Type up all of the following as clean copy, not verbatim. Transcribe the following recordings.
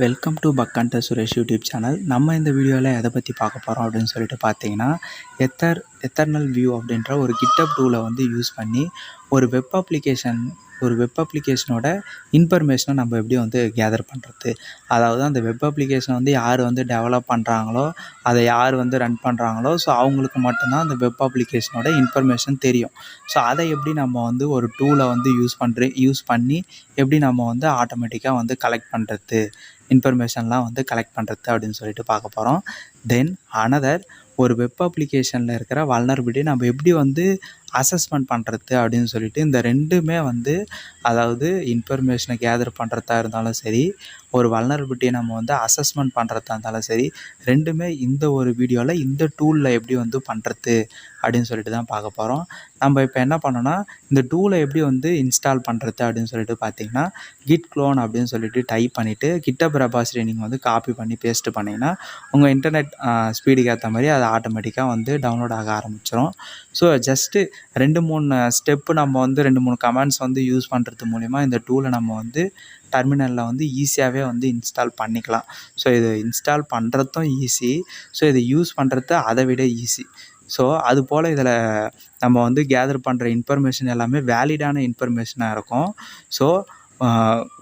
Welcome to buck Suresh YouTube channel. நம்ம இந்த வீடியோவில் எதை பற்றி பார்க்க போகிறோம் அப்படின்னு சொல்லிட்டு பார்த்தீங்கன்னா, எத்தர்னல் வியூ அப்படின்ற ஒரு கிட்டப் டூலை வந்து யூஸ் பண்ணி ஒரு வெப் அப்ளிகேஷனோட இன்ஃபர்மேஷனை நம்ம எப்படி வந்து கேதர் பண்ணுறது. அதாவது அந்த வெப் அப்ளிகேஷனை வந்து யார் வந்து டெவலப் பண்ணுறாங்களோ, அதை யார் வந்து ரன் பண்ணுறாங்களோ, ஸோ அவங்களுக்கு மட்டும்தான் அந்த வெப் அப்ளிகேஷனோட இன்ஃபர்மேஷன் தெரியும். ஸோ அதை எப்படி நம்ம வந்து ஒரு டூலை வந்து யூஸ் பண்ணி எப்படி நம்ம வந்து ஆட்டோமேட்டிக்காக வந்து கலெக்ட் பண்ணுறது, இன்ஃபர்மேஷன்லாம் வந்து கலெக்ட் பண்ணுறது அப்படின்னு சொல்லிட்டு பார்க்க போகிறோம். தென் ஒரு வெப் அப்ளிகேஷனில் இருக்கிற வல்னரபிலிட்டி நம்ம எப்படி வந்து அசஸ்மெண்ட் பண்ணுறது அப்படின்னு சொல்லிட்டு, இந்த ரெண்டுமே வந்து அதாவது இன்ஃபர்மேஷனை கேதர் பண்ணுறதா இருந்தாலும் சரி, ஒரு வல்னரபிலிட்டியை நம்ம வந்து அசஸ்மெண்ட் பண்ணுறதா இருந்தாலும் சரி, ரெண்டுமே இந்த ஒரு வீடியோவில் இந்த டூலில் எப்படி வந்து பண்ணுறது அப்படின்னு சொல்லிட்டு தான் பார்க்க போகிறோம். நம்ம இப்போ என்ன பண்ணோன்னா, இந்த டூலை எப்படி வந்து இன்ஸ்டால் பண்ணுறது அப்படின்னு சொல்லிட்டு பார்த்தீங்கன்னா, கிட் க்ளோன் அப்படின்னு சொல்லிட்டு டைப் பண்ணிவிட்டு கிட்டப் ரெபாசிட்டரி நீங்கள் வந்து காப்பி பண்ணி பேஸ்ட்டு பண்ணிங்கன்னா உங்கள் இன்டர்நெட் ஸ்பீடுக்கு ஏற்ற மாதிரி அது ஆட்டோமேட்டிக்காக வந்து டவுன்லோட் ஆக ஆரம்பிச்சிடும். ஸோ ஜஸ்ட்டு 2-3 ஸ்டெப்பு நம்ம வந்து 2-3 கமெண்ட்ஸ் வந்து யூஸ் பண்ணுறது மூலிமா இந்த டூலை நம்ம வந்து டெர்மினலில் வந்து ஈஸியாகவே வந்து இன்ஸ்டால் பண்ணிக்கலாம். ஸோ இது இன்ஸ்டால் பண்ணுறதும் ஈஸி, ஸோ இதை யூஸ் பண்ணுறது அதை விட ஈஸி. ஸோ அதுபோல் இதில் நம்ம வந்து கேதர் பண்ணுற இன்ஃபர்மேஷன் எல்லாமே வேலிடான இன்ஃபர்மேஷனாக இருக்கும். ஸோ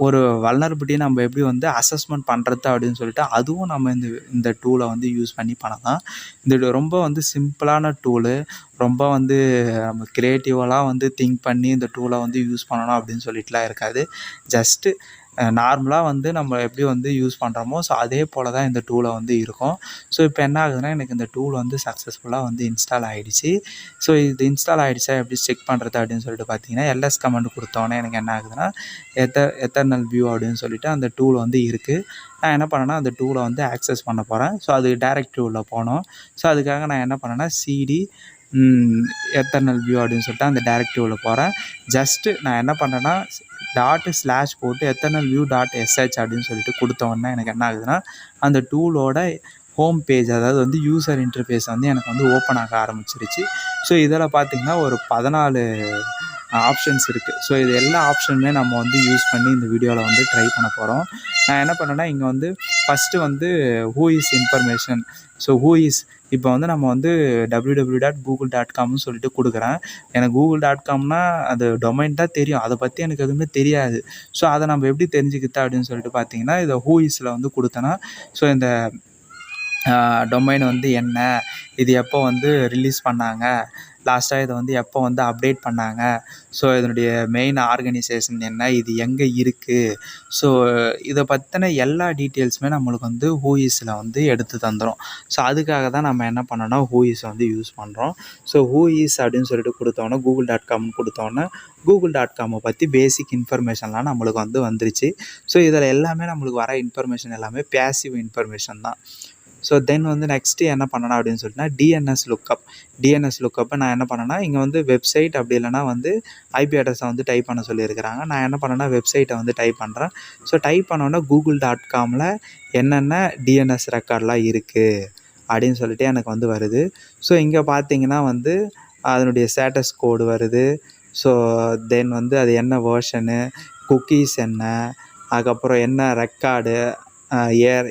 ஒரு வல்னரபிலிட்டியை நம்ம எப்படி வந்து அசஸ்மெண்ட் பண்ணுறது அப்படின்னு சொல்லிட்டு அதுவும் நம்ம இந்த டூலை வந்து யூஸ் பண்ணி பண்ணலாம். இது ரொம்ப வந்து சிம்பிளான டூலு. ரொம்ப வந்து நம்ம க்ரியேட்டிவெலாம் வந்து திங்க் பண்ணி இந்த டூலை வந்து யூஸ் பண்ணணும் அப்படின்னு சொல்லிட்டுலாம் இருக்காது. ஜஸ்ட்டு நார்மலாக வந்து நம்ம எப்படி வந்து யூஸ் பண்ணுறோமோ, ஸோ அதே போல் தான் இந்த டூலை வந்து இருக்கும். ஸோ இப்போ என்ன ஆகுதுன்னா, எனக்கு இந்த டூல் வந்து சக்ஸஸ்ஃபுல்லாக வந்து இன்ஸ்டால் ஆகிடுச்சு. ஸோ இது இன்ஸ்டால் ஆகிடுச்சா எப்படி செக் பண்ணுறது அப்படின்னு சொல்லிட்டு பார்த்தீங்கன்னா, எல்எஸ் கமெண்ட் கொடுத்தோன்னே எனக்கு என்ன ஆகுதுன்னா, எத்தர்னல் வியூ அப்படின்னு சொல்லிட்டு அந்த டூல் வந்து இருக்குது. நான் என்ன பண்ணேன்னா, அந்த டூலை வந்து ஆக்சஸ் பண்ண போகிறேன். ஸோ அது டைரக்டிவ்ல போகணும். ஸோ அதுக்காக நான் என்ன பண்ணேன்னா, சிடி எத்தர்னல் வியூ அப்படின்னு சொல்லிட்டு அந்த டைரக்டிவ்ல போகிறேன். ஜஸ்ட்டு நான் என்ன பண்ணேன்னா, // போட்டு eternalview.sh அப்படின்னு சொல்லிட்டு கொடுத்தோன்னே எனக்கு என்ன ஆகுதுன்னா, அந்த டூலோட ஹோம் பேஜ், அதாவது வந்து யூசர் இன்டர்ஃபேஸ் வந்து எனக்கு வந்து ஓப்பன் ஆக ஆரம்பிச்சிருச்சு. ஸோ இதில் பார்த்திங்கன்னா ஒரு 14 ஆப்ஷன்ஸ் இருக்குது. ஸோ இது எல்லா ஆப்ஷனுமே நம்ம வந்து யூஸ் பண்ணி இந்த வீடியோவில் வந்து ட்ரை பண்ண போகிறோம். நான் என்ன பண்ணேன்னா, இங்கே வந்து ஃபஸ்ட்டு வந்து who is information. So who is இப்போ வந்து நம்ம வந்து www.google.comனு சொல்லிட்டு கொடுக்குறேன். எனக்கு google.comனா அது டொமைன் தான் தெரியும், அதை பற்றி எனக்கு எதுவுமே தெரியாது. ஸோ அதை நம்ம எப்படி தெரிஞ்சுக்கிட்டா அப்படின்னு சொல்லிட்டு பார்த்தீங்கன்னா, இதை ஹூ இஸில் வந்து கொடுத்தேன்னா, ஸோ இந்த டொமைன் வந்து என்ன, இது எப்போ வந்து ரிலீஸ் பண்ணாங்க, லாஸ்ட்டாக இதை வந்து எப்போ வந்து அப்டேட் பண்ணாங்க, ஸோ இதனுடைய மெயின் ஆர்கனைசேஷன் என்ன, இது எங்கே இருக்குது, ஸோ இதை பற்றின எல்லா டீட்டெயில்ஸுமே நம்மளுக்கு வந்து ஹூ இஸில் வந்து எடுத்து தந்துடும். ஸோ அதுக்காக தான் நம்ம என்ன பண்ணோன்னா ஹூ இஸை வந்து யூஸ் பண்ணுறோம். ஸோ ஹூ இஸ் அப்படின்னு சொல்லிட்டு கொடுத்தோன்னே google.comனு கொடுத்தோன்னே google.comமை பற்றி பேசிக் இன்ஃபர்மேஷன்லாம் நம்மளுக்கு வந்து வந்துருச்சு. ஸோ இதில் எல்லாமே நம்மளுக்கு வர இன்ஃபர்மேஷன் எல்லாமே பேசிவ் இன்ஃபர்மேஷன் தான். ஸோ தென் வந்து நெக்ஸ்ட்டு என்ன பண்ணணும் அப்படின்னு சொல்லிட்டுனா, டிஎன்எஸ் லுக்கப்பை நான் என்ன பண்ணேன்னா, இங்கே வந்து வெப்சைட் அப்படி இல்லைனா வந்து ஐபி அட்ரஸை வந்து டைப் பண்ண சொல்லியிருக்கிறாங்க. நான் என்ன பண்ணேன்னா, வெப்சைட்டை வந்து டைப் பண்ணுறேன். ஸோ டைப் பண்ணோன்னா google.comல என்னென்ன டிஎன்எஸ் ரெக்கார்ட்லாம் இருக்குது அப்படின்னு சொல்லிட்டு எனக்கு வந்து வருது. ஸோ இங்கே பார்த்தீங்கன்னா வந்து அதனுடைய ஸ்டேட்டஸ் கோடு வருது. ஸோ தென் வந்து அது என்ன வேர்ஷனு, குக்கீஸ் என்ன, அதுக்கப்புறம் என்ன ரெக்கார்டு,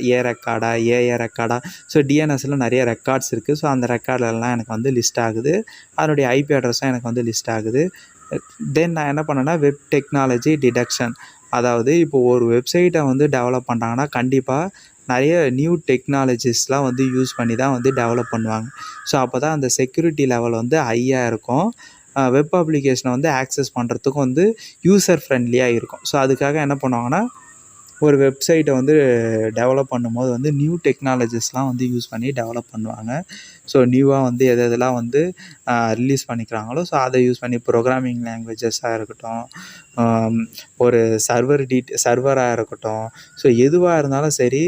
ஏ ரெக்கார்டா, ஏஏ ரெக்கார்டா, ஸோ டிஎன்எஸில் நிறைய ரெக்கார்ட்ஸ் இருக்குது. ஸோ அந்த ரெக்கார்டெல்லாம் எனக்கு வந்து லிஸ்ட் ஆகுது. அதனுடைய ஐபி அட்ரஸும் எனக்கு வந்து லிஸ்ட் ஆகுது. தென் நான் என்ன பண்ணேன்னா, வெப் டெக்னாலஜி டிடெக்ஷன், அதாவது இப்போ ஒரு வெப்சைட்டை வந்து டெவலப் பண்ணுறாங்கன்னா கண்டிப்பாக நிறைய நியூ டெக்னாலஜிஸ்லாம் வந்து யூஸ் பண்ணி தான் வந்து டெவலப் பண்ணுவாங்க. ஸோ அப்போ தான் அந்த செக்யூரிட்டி லெவல் வந்து ஹையாக இருக்கும். வெப் அப்ளிகேஷனை வந்து ஆக்சஸ் பண்ணுறதுக்கும் வந்து யூசர் ஃப்ரெண்ட்லியாக இருக்கும். ஸோ அதுக்காக என்ன பண்ணுவாங்கன்னா, ஒரு வெப்சைட்டை வந்து டெவலப் பண்ணும்போது வந்து நியூ டெக்னாலஜிஸ்லாம் வந்து யூஸ் பண்ணி டெவலப் பண்ணுவாங்க. ஸோ நியூவாக வந்து எதெல்லாம் வந்து ரிலீஸ் பண்ணிக்கிறாங்களோ, ஸோ அதை யூஸ் பண்ணி ப்ரோக்ராமிங் லாங்குவேஜஸாக இருக்கட்டும், ஒரு சர்வராக இருக்கட்டும், ஸோ எதுவாக இருந்தாலும் சரி,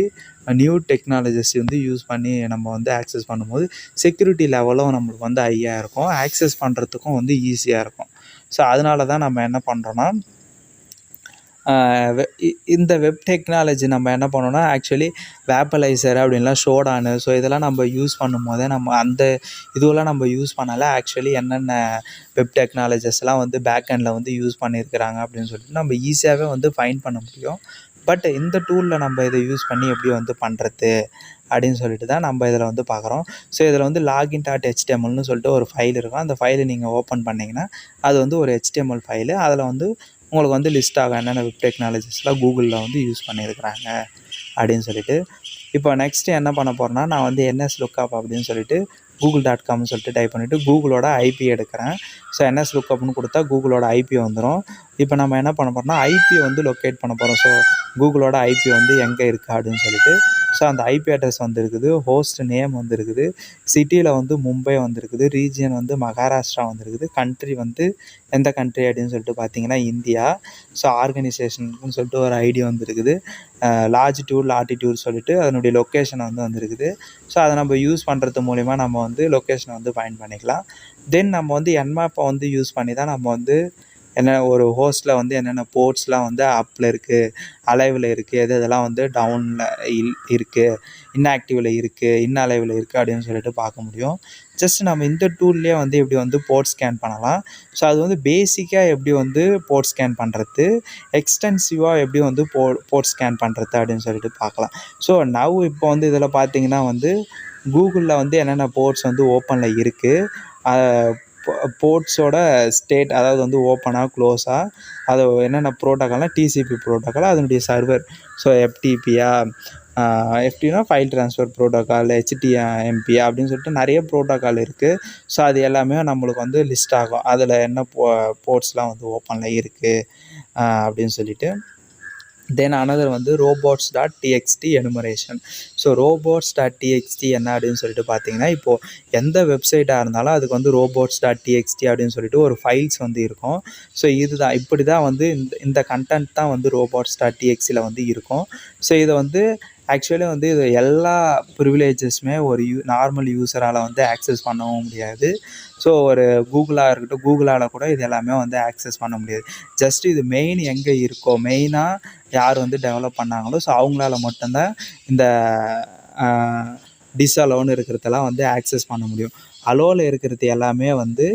நியூ டெக்னாலஜிஸ் வந்து யூஸ் பண்ணி நம்ம வந்து ஆக்சஸ் பண்ணும்போது செக்யூரிட்டி லெவலும் நம்மளுக்கு வந்து ஹையாக இருக்கும், ஆக்சஸ் பண்ணுறதுக்கும் வந்து ஈஸியாக இருக்கும். ஸோ அதனால தான் நம்ம என்ன பண்ணுறோன்னா, இந்த வெப் டெக்னாலஜி நம்ம என்ன பண்ணோன்னா, ஆக்சுவலி வேப்பலைசர் அப்படின்லாம் ஷோடானு, ஸோ இதெல்லாம் நம்ம யூஸ் பண்ணும்போதே நம்ம அந்த இதுவெல்லாம் நம்ம யூஸ் பண்ணலை. ஆக்சுவலி என்னென்ன வெப் டெக்னாலஜிஸ்லாம் வந்து பேக் எண்டில் வந்து யூஸ் பண்ணியிருக்கிறாங்க அப்படின்னு சொல்லிட்டு நம்ம ஈஸியாகவே வந்து ஃபைண்ட் பண்ண முடியும். பட் இந்த டூலில் நம்ம இதை யூஸ் பண்ணி எப்படி வந்து பண்ணுறது அப்படின்னு சொல்லிட்டு தான் நம்ம இதில் வந்து பார்க்குறோம். ஸோ இதில் வந்து login.htmlனு சொல்லிட்டு ஒரு ஃபைல் இருக்கும். அந்த ஃபைலை நீங்கள் ஓப்பன் பண்ணிங்கன்னா அது வந்து ஒரு HTML ஃபைலு. அதில் வந்து உங்களுக்கு வந்து லிஸ்ட் ஆகும் என்னென்ன வெப் டெக்னாலஜிஸ்லாம் கூகுளில் வந்து யூஸ் பண்ணியிருக்கிறாங்க அப்படின்னு சொல்லிட்டு. இப்போ நெக்ஸ்ட்டு என்ன பண்ண போகிறேன்னா, நான் வந்து nsLookup அப்படின்னு சொல்லிட்டு google.comனு சொல்லிட்டு டைப் பண்ணிவிட்டு கூகுளோட ஐபி எடுக்கிறேன். ஸோ nsLookupனு கொடுத்தா கூகுளோட ஐபி வந்துடும். இப்போ நம்ம என்ன பண்ண போகிறோம்னா ஐபியை வந்து லொக்கேட் பண்ண போகிறோம். ஸோ கூகுளோட ஐபி வந்து எங்கே இருக்குது அப்படின்னு சொல்லிட்டு. ஸோ அந்த ஐபி அட்ரஸ் வந்துருக்குது, ஹோஸ்ட் நேம் வந்துருக்குது, சிட்டியில் வந்து மும்பை வந்துருக்குது, ரீஜியன் வந்து மகாராஷ்டிரா வந்துருக்குது, கண்ட்ரி வந்து எந்த கண்ட்ரி அப்படின்னு சொல்லிட்டு பார்த்தீங்கன்னா இந்தியா. ஸோ ஆர்கனைசேஷனுக்குன்னு சொல்லிட்டு ஒரு ஐடி வந்துருக்குது, லாட்டிடியூட் சொல்லிட்டு அதனுடைய லொக்கேஷன் வந்து வந்துருக்குது. ஸோ அதை நம்ம யூஸ் பண்ணுறது மூலிமா நம்ம வந்து லொக்கேஷனை வந்து ஃபைண்ட் பண்ணிக்கலாம். தென் நம்ம வந்து என்மேப்பை வந்து யூஸ் பண்ணி தான் நம்ம வந்து என்ன ஒரு ஹோஸ்ட்டில் வந்து என்னென்ன போர்ட்ஸ்லாம் வந்து அப்பில் இருக்குது, அலைவில் இருக்குது, இதெல்லாம் வந்து டவுனில் இருக்குது, இன்ஆக்டிவில் இருக்குது, அலைவில் இருக்குது அப்படின்னு சொல்லிட்டு பார்க்க முடியும். ஜஸ்ட் நம்ம இந்த டூல்லேயே வந்து எப்படி வந்து போர்ட் ஸ்கேன் பண்ணலாம். ஸோ அது வந்து பேசிக்காக எப்படி வந்து போர்ட் ஸ்கேன் பண்ணுறது, எக்ஸ்டென்சிவாக எப்படி வந்து போர்ட் ஸ்கேன் பண்ணுறது அப்படின்னு சொல்லிட்டு பார்க்கலாம். ஸோ இப்போ வந்து இதில் பார்த்தீங்கன்னா வந்து கூகுளில் வந்து என்னென்ன போர்ட்ஸ் வந்து ஓப்பனில் இருக்குது, போர்ட்ஸோட ஸ்டேட், அதாவது வந்து ஓப்பனாக க்ளோஸாக, அது என்னென்ன ப்ரோட்டோக்கால்னால் டிசிபி ப்ரோட்டோக்கால், அதனுடைய சர்வர், ஸோ எஃப்டினா ஃபைல் ட்ரான்ஸ்ஃபர் ப்ரோட்டோக்கால், HTMP அப்படின்னு சொல்லிட்டு நிறைய ப்ரோட்டோக்கால் இருக்குது. ஸோ அது எல்லாமே நம்மளுக்கு வந்து லிஸ்ட் ஆகும், அதில் என்ன போர்ட்ஸ்லாம் வந்து ஓப்பனில் இருக்குது அப்படின்னு சொல்லிட்டு. தென் அனதர் வந்து robots.txt enumeration. ஸோ robots.txt என்ன அப்படின்னு சொல்லிட்டு பார்த்தீங்கன்னா, இப்போது எந்த வெப்சைட்டாக இருந்தாலும் அதுக்கு வந்து robots.txt அப்படின்னு சொல்லிட்டு ஒரு ஃபைல்ஸ் வந்து இருக்கும். ஸோ இதுதான் இப்படி தான் வந்து இந்த கண்டென்ட் தான் வந்து robots.txtல வந்து இருக்கும். ஸோ இதை வந்து ஆக்சுவலி வந்து இது எல்லா ப்ரிவிலேஜஸுமே ஒரு நார்மல் யூஸரால் வந்து ஆக்சஸ் பண்ணவும் முடியாது. ஸோ ஒரு கூகுளாக இருக்கட்டும், கூகுளால் கூட இது எல்லாமே வந்து ஆக்சஸ் பண்ண முடியாது. ஜஸ்ட் இது மெயின் எங்கே இருக்கோ, மெயினாக யார் வந்து டெவலப் பண்ணாங்களோ ஸோ அவங்களால மட்டும்தான் இந்த டிஸ்அலோன்னு இருக்கிறதெல்லாம் வந்து ஆக்சஸ் பண்ண முடியும். அலோவில் இருக்கிறது எல்லாமே வந்து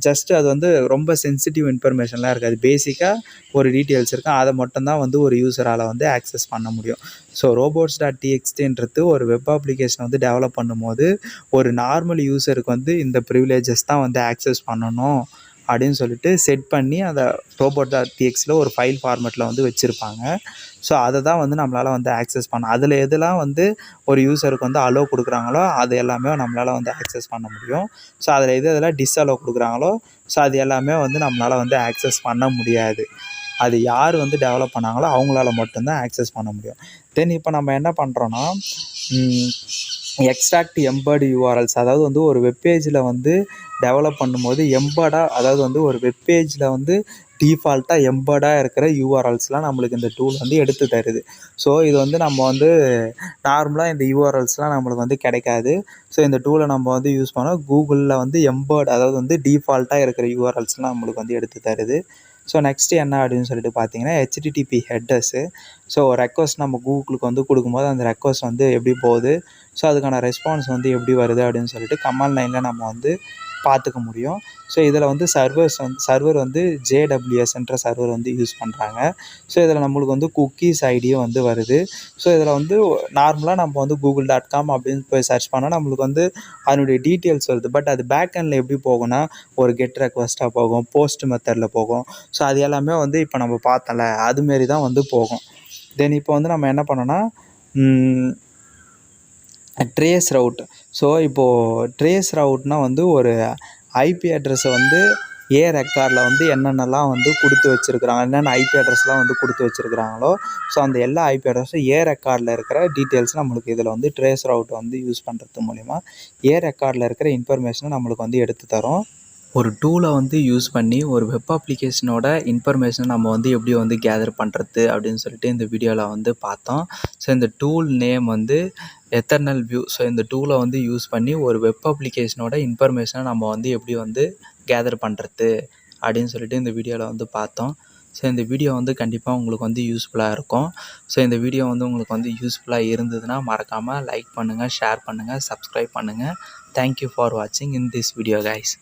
ஜஸ்ட் அது வந்து ரொம்ப சென்சிட்டிவ் இன்ஃபர்மேஷன்லாம் இருக்காது, பேசிக்காக ஒரு டீட்டெயில்ஸ் இருக்கும், அதை மட்டும்தான் வந்து ஒரு யூஸரால் வந்து ஆக்சஸ் பண்ண முடியும். ஸோ robots.txtன்றது ஒரு வெப் அப்ளிகேஷன் வந்து டெவலப் பண்ணும்போது ஒரு நார்மல் யூஸருக்கு வந்து இந்த ப்ரிவிலேஜஸ் தான் வந்து ஆக்சஸ் பண்ணணும் அப்படின்னு சொல்லிட்டு செட் பண்ணி அந்த robots.txtல ஒரு ஃபைல் ஃபார்மேட்டில் வந்து வச்சுருப்பாங்க. ஸோ அதை தான் வந்து நம்மளால் வந்து ஆக்சஸ் பண்ண, அதில் எதெல்லாம் வந்து ஒரு யூஸருக்கு வந்து அலோவ் கொடுக்குறாங்களோ அது எல்லாமே நம்மளால் வந்து ஆக்சஸ் பண்ண முடியும். ஸோ அதில் எதெல்லாம் டிஸ்அலோவ் கொடுக்குறாங்களோ ஸோ அது எல்லாமே வந்து நம்மளால் வந்து ஆக்சஸ் பண்ண முடியாது. அது யார் வந்து டெவலப் பண்ணாங்களோ அவங்களால மட்டும்தான் ஆக்சஸ் பண்ண முடியும். தென் இப்போ நம்ம என்ன பண்ணுறோன்னா, எக்ஸ்ட்ராக்ட் எம்பர்டு யூஆர்எல்ஸ், அதாவது வந்து ஒரு வெப்பேஜில் வந்து டெவலப் பண்ணும்போது அதாவது வந்து ஒரு வெப்பேஜில் வந்து டிஃபால்ட்டாக எம்பர்டாக இருக்கிற யூஆர்எல்ஸ்லாம் நம்மளுக்கு இந்த டூல் வந்து எடுத்து தருது. ஸோ இது வந்து நம்ம வந்து நார்மலாக இந்த யூஆர்எல்ஸ்லாம் நம்மளுக்கு வந்து கிடைக்காது. ஸோ இந்த டூலை நம்ம வந்து யூஸ் பண்ணோம், கூகுளில் வந்து அதாவது வந்து டிஃபால்ட்டாக இருக்கிற யூஆர்எல்ஸ்லாம் நம்மளுக்கு வந்து எடுத்து தருது. ஸோ நெக்ஸ்ட்டு என்ன அப்படின்னு சொல்லிட்டு பார்த்தீங்கன்னா HTTP ஹெட்டர்ஸு. ஸோ ரெக்வஸ்ட் நம்ம கூகுளுக்கு வந்து கொடுக்கும்போது அந்த ரெக்வஸ்ட் வந்து எப்படி போகுது, ஸோ அதுக்கான ரெஸ்பான்ஸ் வந்து எப்படி வருது அப்படின்னு சொல்லிட்டு கமாண்ட் லைனில் நம்ம வந்து பார்த்துக்க முடியும். ஸோ இதில் வந்து சர்வர் வந்து JWSன்ற சர்வர் வந்து யூஸ் பண்ணுறாங்க. ஸோ இதில் நம்மளுக்கு வந்து குக்கீஸ் ஐடியும் வந்து வருது. ஸோ இதில் வந்து நார்மலாக நம்ம வந்து google.com அப்படின்னு போய் சர்ச் பண்ணால் நம்மளுக்கு வந்து அதனுடைய டீட்டெயில்ஸ் வருது. பட் அது பேக் எண்டில் எப்படி போகும்னா ஒரு கெட் ரெக்வஸ்ட்டாக போகும், போஸ்ட் மெத்தடில் போகும். ஸோ அது எல்லாமே வந்து இப்போ நம்ம பார்த்தோம்ல அதுமாரி தான் வந்து போகும். தென் இப்போ வந்து நம்ம என்ன பண்ணோன்னா ட்ரேஸ் ரவுட். ஸோ இப்போது ட்ரேஸ் ரவுட்னால் வந்து ஒரு ஐபி அட்ரஸை வந்து ரெக்கார்டில் வந்து என்னென்னலாம் வந்து கொடுத்து வச்சுருக்குறாங்க, என்னென்ன ஐபி அட்ரஸ்லாம் வந்து கொடுத்து வச்சுருக்குறாங்களோ ஸோ அந்த எல்லா ஐபி அட்ரஸும் ரெக்கார்டில் இருக்கிற டீட்டெயில்ஸ் நம்மளுக்கு இதில் வந்து ட்ரேஸ் ரவுட் வந்து யூஸ் பண்ணுறது மூலிமா ரெக்கார்டில் இருக்கிற இன்ஃபர்மேஷனை நம்மளுக்கு வந்து எடுத்து தரும். ஒரு டூலை வந்து யூஸ் பண்ணி ஒரு வெப் அப்ளிகேஷனோட இன்ஃபர்மேஷனை நம்ம வந்து எப்படி வந்து கேதர் பண்ணுறது அப்படின்னு சொல்லிட்டு இந்த வீடியோவில் வந்து பார்த்தோம். ஸோ இந்த டூல் நேம் வந்து EternalView. ஸோ இந்த டூலை வந்து யூஸ் பண்ணி ஒரு வெப் அப்ளிகேஷனோட இன்ஃபர்மேஷனை நம்ம வந்து எப்படி வந்து கேதர் பண்ணுறது அப்படின்னு சொல்லிட்டு இந்த வீடியோவில் வந்து பார்த்தோம். ஸோ இந்த வீடியோ வந்து கண்டிப்பாக உங்களுக்கு வந்து யூஸ்ஃபுல்லாக இருக்கும். ஸோ இந்த வீடியோ வந்து உங்களுக்கு வந்து யூஸ்ஃபுல்லாக இருந்ததுன்னா மறக்காமல் லைக் பண்ணுங்கள், ஷேர் பண்ணுங்கள், சப்ஸ்கிரைப் பண்ணுங்கள். தேங்க்யூ ஃபார் வாட்சிங் இன் திஸ் வீடியோ கைஸ்.